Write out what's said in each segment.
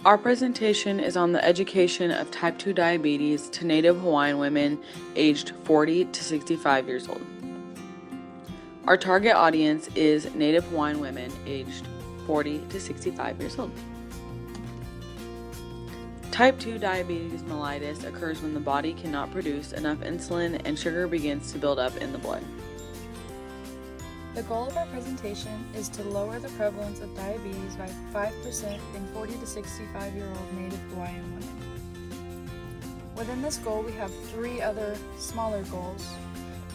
Our presentation is on the education of type 2 diabetes to Native Hawaiian women aged 40 to 65 years old. Our target audience is Native Hawaiian women aged 40 to 65 years old. Type 2 diabetes mellitus occurs when the body cannot produce enough insulin and sugar begins to build up in the blood. The goal of our presentation is to lower the prevalence of diabetes by 5% in 40 to 65-year-old Native Hawaiian women. Within this goal, we have 3 other smaller goals.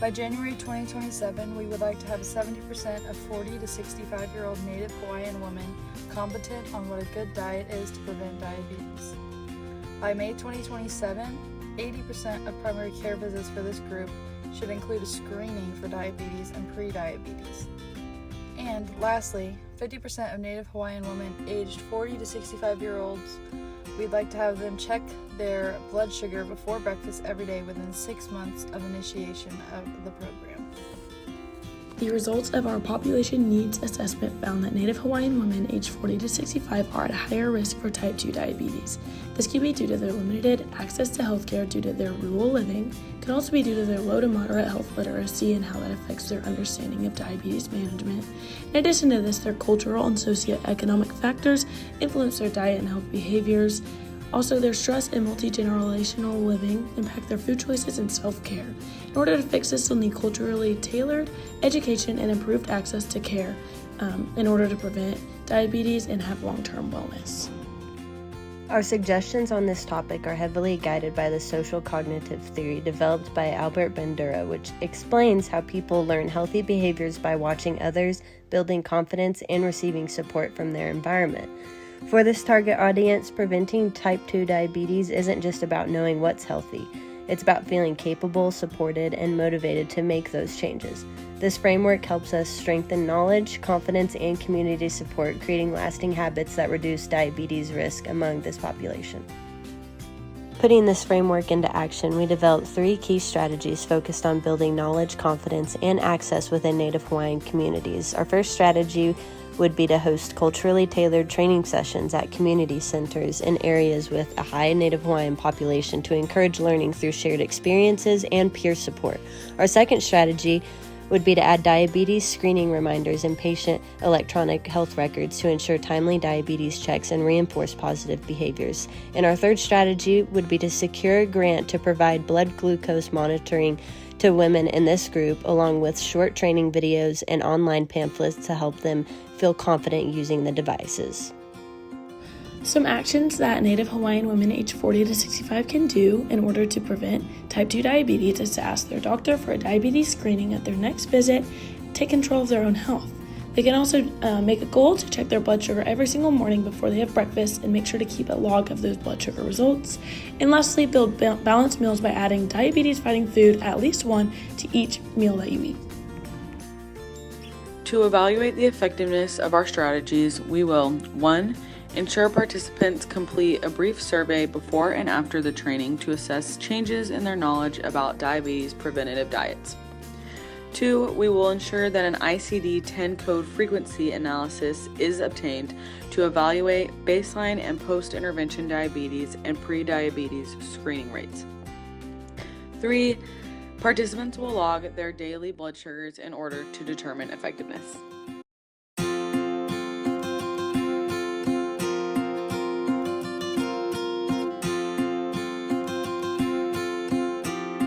By January 2027, we would like to have 70% of 40 to 65-year-old Native Hawaiian women competent on what a good diet is to prevent diabetes. By May 2027, 80% of primary care visits for this group should include a screening for diabetes and pre-diabetes. And lastly, 50% of Native Hawaiian women aged 40 to 65-year-olds, we'd like to have them check their blood sugar before breakfast every day within 6 months of initiation of the program. The results of our population needs assessment found that Native Hawaiian women aged 40 to 65 are at a higher risk for type 2 diabetes. This could be due to their limited access to healthcare due to their rural living, could also be due to their low to moderate health literacy and how that affects their understanding of diabetes management. In addition to this, their cultural and socioeconomic factors influence their diet and health behaviors. Also, their stress and multi-generational living impact their food choices and self-care. In order to fix this, they'll need culturally tailored education and improved access to care in order to prevent diabetes and have long-term wellness. Our suggestions on this topic are heavily guided by the social cognitive theory developed by Albert Bandura, which explains how people learn healthy behaviors by watching others, building confidence, and receiving support from their environment. For this target audience, preventing type 2 diabetes isn't just about knowing what's healthy. It's about feeling capable, supported, and motivated to make those changes. This framework helps us strengthen knowledge, confidence, and community support, creating lasting habits that reduce diabetes risk among this population. Putting this framework into action, we developed 3 key strategies focused on building knowledge, confidence, and access within Native Hawaiian communities. Our first strategy would be to host culturally tailored training sessions at community centers in areas with a high Native Hawaiian population to encourage learning through shared experiences and peer support. Our second strategy would be to add diabetes screening reminders in patient electronic health records to ensure timely diabetes checks and reinforce positive behaviors. And our third strategy would be to secure a grant to provide blood glucose monitoring to women in this group, along with short training videos and online pamphlets to help them feel confident using the devices. Some actions that Native Hawaiian women aged 40 to 65 can do in order to prevent type 2 diabetes is to ask their doctor for a diabetes screening at their next visit, take control of their own health. They can also make a goal to check their blood sugar every single morning before they have breakfast and make sure to keep a log of those blood sugar results. And lastly, build balanced meals by adding diabetes-fighting food, at least one, to each meal that you eat. To evaluate the effectiveness of our strategies, we will 1. Ensure participants complete a brief survey before and after the training to assess changes in their knowledge about diabetes preventative diets. 2. We will ensure that an ICD-10 code frequency analysis is obtained to evaluate baseline and post-intervention diabetes and pre-diabetes screening rates. 3. Participants will log their daily blood sugars in order to determine effectiveness.